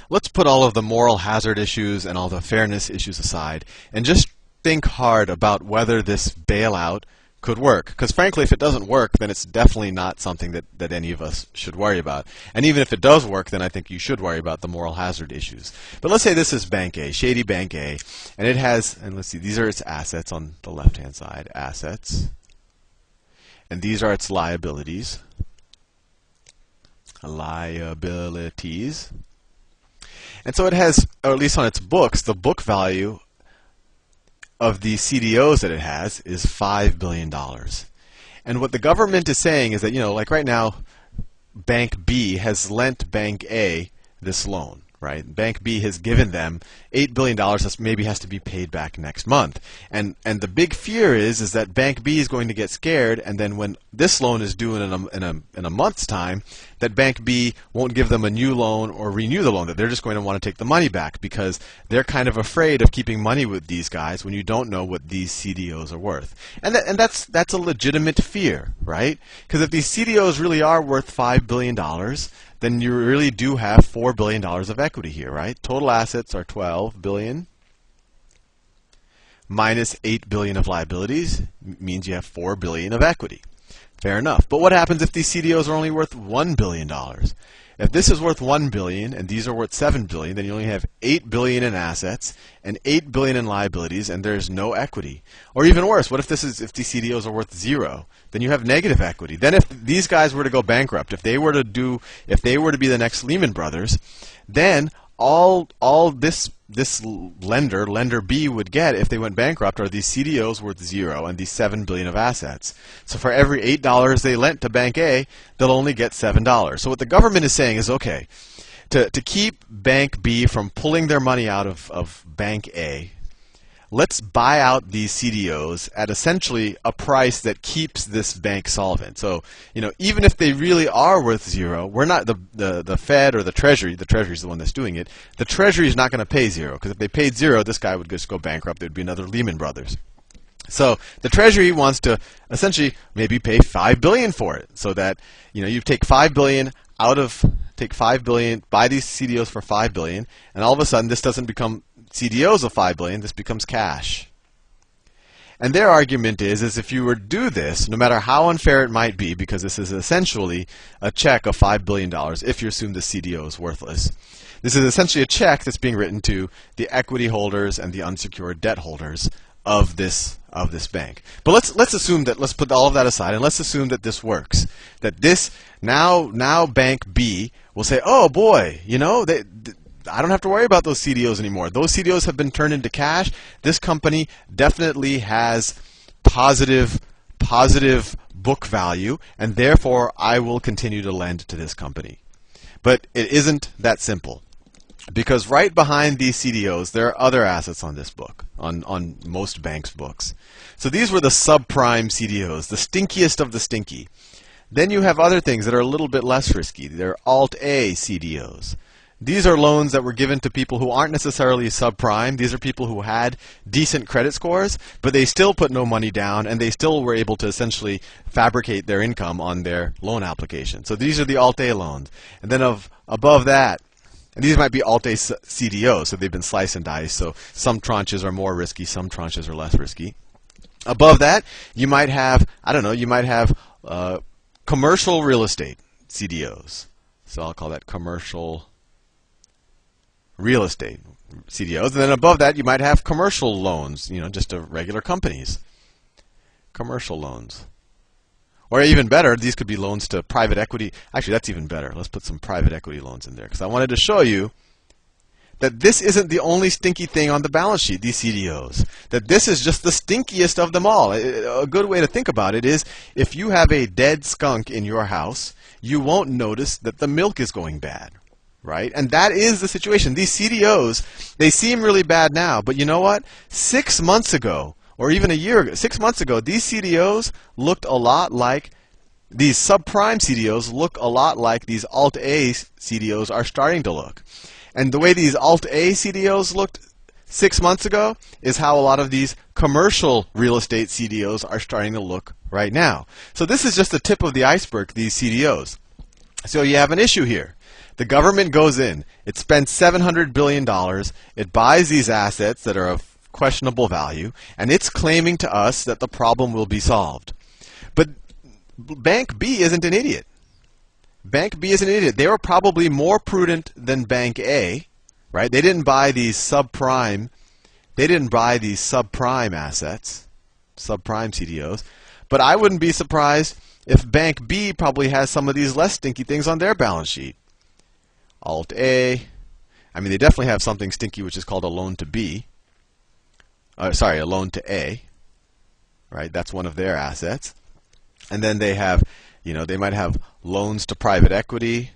let's put all of the moral hazard issues and all the fairness issues aside and just think hard about whether this bailout could work. Because frankly, if it doesn't work, then it's definitely not something that any of us should worry about. And even if it does work, then I think you should worry about the moral hazard issues. But let's say this is Bank A, shady Bank A, and it has, and let's see, these are its assets on the left-hand side, assets. And these are its liabilities. Liabilities. And so it has, or at least on its books, the book value of the CDOs that it has is $5 billion. And what the government is saying is that, like right now, Bank B has lent Bank A this loan, right? Bank B has given them $8 billion that maybe has to be paid back next month. And the big fear is that Bank B is going to get scared, and then when this loan is due in a month's time, that Bank B won't give them a new loan or renew the loan, that they're just going to want to take the money back because they're kind of afraid of keeping money with these guys when you don't know what these CDOs are worth. And that's a legitimate fear, right? Because if these CDOs really are worth $5 billion, then you really do have $4 billion of equity here, right? Total assets are $12 billion minus $8 billion of liabilities means you have $4 billion of equity. Fair enough. But what happens if these CDOs are only worth $1 billion? If this is worth $1 billion and these are worth $7 billion, then you only have $8 billion in assets and $8 billion in liabilities, and there's no equity. Or even worse, what if these CDOs are worth $0? Then you have negative equity. Then if these guys were to go bankrupt, if they were to be the next Lehman Brothers, then all this lender B would get if they went bankrupt are these CDOs worth $0 and these $7 billion of assets. So for every $8 they lent to Bank A, they'll only get $7. So what the government is saying is, okay, to keep Bank B from pulling their money out of Bank A, let's buy out these CDOs at essentially a price that keeps this bank solvent. So, even if they really are worth $0, we're not the Fed or the Treasury is the one that's doing it. The Treasury is not going to pay $0, because if they paid $0, this guy would just go bankrupt. There'd be another Lehman Brothers. So the Treasury wants to essentially maybe pay $5 billion for it, so that you take $5 billion take $5 billion, buy these CDOs for $5 billion, and all of a sudden this doesn't become CDOs of $5 billion, this becomes cash. And their argument is if you were to do this, no matter how unfair it might be, because this is essentially a check of $5 billion if you assume the CDO is worthless. This is essentially a check that's being written to the equity holders and the unsecured debt holders of this bank. But let's assume that, let's put all of that aside, and let's assume that this works. That this now Bank B will say, oh boy, I don't have to worry about those CDOs anymore. Those CDOs have been turned into cash. This company definitely has positive book value, and therefore I will continue to lend to this company. But it isn't that simple, because right behind these CDOs there are other assets on this book, on most banks' books. So these were the subprime CDOs, the stinkiest of the stinky. Then you have other things that are a little bit less risky. They're Alt-A CDOs. These are loans that were given to people who aren't necessarily subprime. These are people who had decent credit scores, but they still put no money down, and they still were able to essentially fabricate their income on their loan application. So these are the Alt-A loans. And then above that, and these might be Alt-A CDOs, so they've been sliced and diced, so some tranches are more risky, some tranches are less risky. Above that, you might have, commercial real estate CDOs. So I'll call that commercial real estate CDOs. And then above that, you might have commercial loans, just to regular companies. Commercial loans. Or even better, these could be loans to private equity. Actually, that's even better. Let's put some private equity loans in there, because I wanted to show you that this isn't the only stinky thing on the balance sheet, these CDOs. That this is just the stinkiest of them all. A good way to think about it is, if you have a dead skunk in your house, you won't notice that the milk is going bad. Right? And that is the situation. These CDOs, they seem really bad now, but you know what? 6 months ago, or even a year ago, 6 months ago, these CDOs looked a lot like, these subprime CDOs look a lot like these Alt-A CDOs are starting to look. And the way these Alt-A CDOs looked 6 months ago is how a lot of these commercial real estate CDOs are starting to look right now. So this is just the tip of the iceberg, these CDOs. So you have an issue here. The government goes in, it spends $700 billion, it buys these assets that are of questionable value, and it's claiming to us that the problem will be solved. But Bank B isn't an idiot. Bank B is an idiot. They were probably more prudent than Bank A, right? They didn't buy these subprime assets, subprime CDOs. But I wouldn't be surprised if Bank B probably has some of these less stinky things on their balance sheet. Alt A. I mean, they definitely have something stinky which is called a loan to B. Sorry, a loan to A. Right? That's one of their assets. And then they have, they might have loans to private equity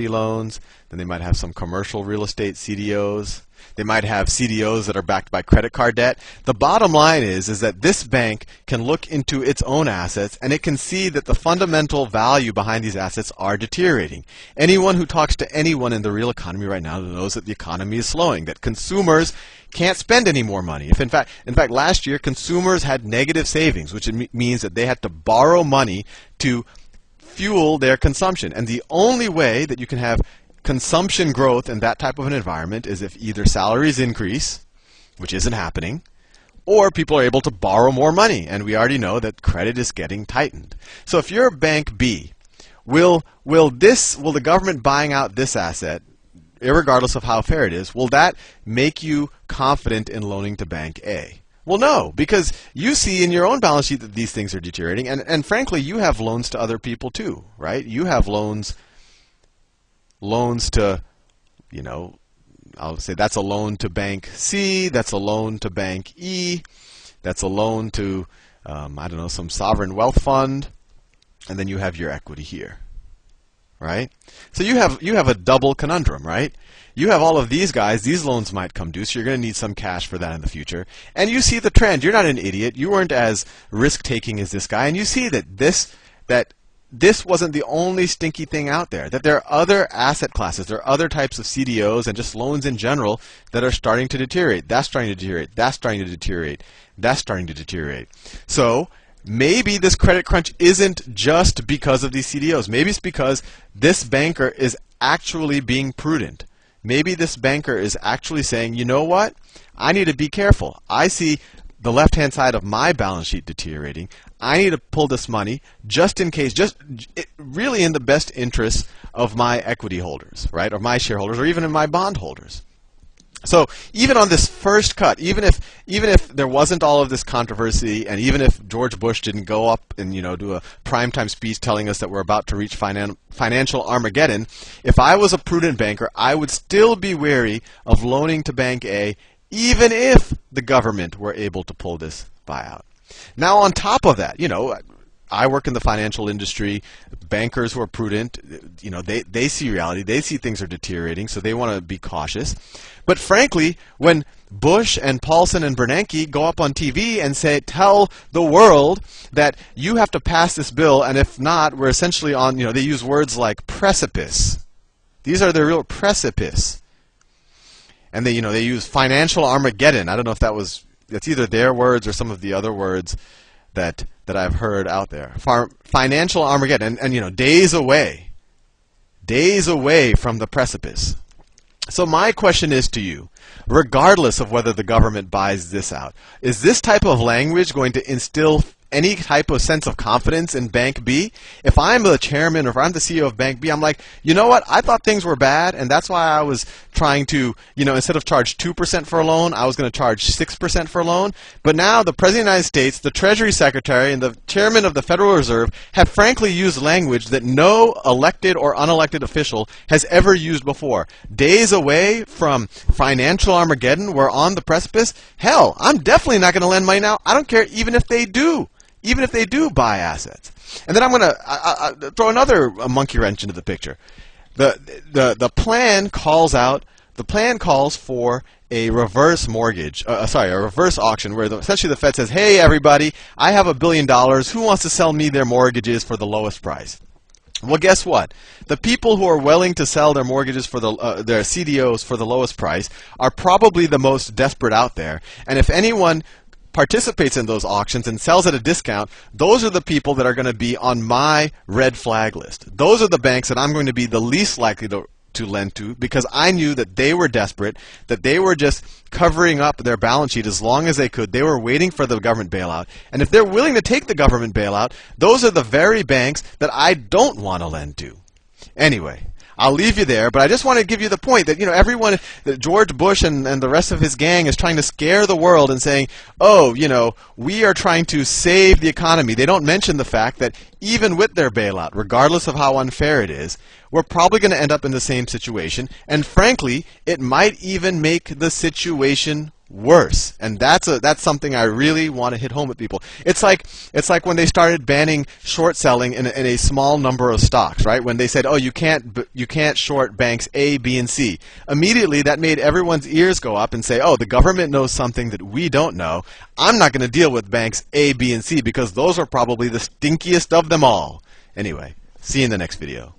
loans. Then they might have some commercial real estate CDOs. They might have CDOs that are backed by credit card debt. The bottom line is that this bank can look into its own assets and it can see that the fundamental value behind these assets are deteriorating. Anyone who talks to anyone in the real economy right now knows that the economy is slowing, that consumers can't spend any more money. In fact, last year consumers had negative savings, which means that they had to borrow money to fuel their consumption. And the only way that you can have consumption growth in that type of an environment is if either salaries increase, which isn't happening, or people are able to borrow more money. And we already know that credit is getting tightened. So if you're Bank B, will the government buying out this asset, irregardless of how fair it is, will that make you confident in loaning to Bank A? Well, no, because you see in your own balance sheet that these things are deteriorating, and frankly, you have loans to other people too, right? You have loans to, I'll say that's a loan to Bank C, that's a loan to Bank E, that's a loan to, I don't know, some sovereign wealth fund, and then you have your equity here, right? So you have a double conundrum, right? You have all of these guys, these loans might come due, so you're going to need some cash for that in the future. And you see the trend. You're not an idiot. You weren't as risk-taking as this guy. And you see that this wasn't the only stinky thing out there, that there are other asset classes, there are other types of CDOs and just loans in general that are starting to deteriorate. That's starting to deteriorate. That's starting to deteriorate. That's starting to deteriorate. So maybe this credit crunch isn't just because of these CDOs. Maybe it's because this banker is actually being prudent. Maybe this banker is actually saying, you know what? I need to be careful. I see the left-hand side of my balance sheet deteriorating. I need to pull this money just in case, really in the best interest of my equity holders, right? Or my shareholders, or even in my bond holders. So even on this first cut, even if there wasn't all of this controversy, and even if George Bush didn't go up and do a primetime speech telling us that we're about to reach financial Armageddon, if I was a prudent banker, I would still be wary of loaning to Bank A, even if the government were able to pull this buyout. Now, on top of that, I work in the financial industry. Bankers who are prudent, they see reality. They see things are deteriorating, so they want to be cautious. But frankly, when Bush and Paulson and Bernanke go up on TV and tell the world that you have to pass this bill, and if not, we're essentially on, they use words like precipice. These are the real precipice. And they use financial Armageddon. I don't know if that's either their words or some of the other words that I've heard out there. Financial Armageddon, and days away from the precipice. So my question is to you, regardless of whether the government buys this out, is this type of language going to instill any type of sense of confidence in Bank B? If I'm the chairman or if I'm the CEO of Bank B, I'm like, you know what? I thought things were bad, and that's why I was trying to, instead of charge 2% for a loan, I was going to charge 6% for a loan. But now the President of the United States, the Treasury Secretary, and the Chairman of the Federal Reserve have frankly used language that no elected or unelected official has ever used before. Days away from financial Armageddon, we're on the precipice. Hell, I'm definitely not going to lend money now. I don't care even if they do. Even if they do buy assets. And then I'm going to throw another monkey wrench into the picture. The plan calls for a reverse mortgage, a reverse auction, where essentially the Fed says, hey everybody, I have $1 billion. Who wants to sell me their mortgages for the lowest price? Well, guess what? The people who are willing to sell their mortgages for their CDOs for the lowest price are probably the most desperate out there. And if anyone participates in those auctions and sells at a discount, those are the people that are going to be on my red flag list. Those are the banks that I'm going to be the least likely to lend to, because I knew that they were desperate, that they were just covering up their balance sheet as long as they could. They were waiting for the government bailout. And if they're willing to take the government bailout, those are the very banks that I don't want to lend to. Anyway, I'll leave you there, but I just want to give you the point that, everyone, that George Bush and the rest of his gang is trying to scare the world and saying, oh, we are trying to save the economy. They don't mention the fact that even with their bailout, regardless of how unfair it is, we're probably going to end up in the same situation. And frankly, it might even make the situation worse. And that's something I really want to hit home with people. It's like when they started banning short selling in a small number of stocks, right? When they said, oh, you can't short banks A, B, and C. Immediately that made everyone's ears go up and say, oh, the government knows something that we don't know. I'm not going to deal with banks A, B, and C because those are probably the stinkiest of them all. Anyway, see you in the next video.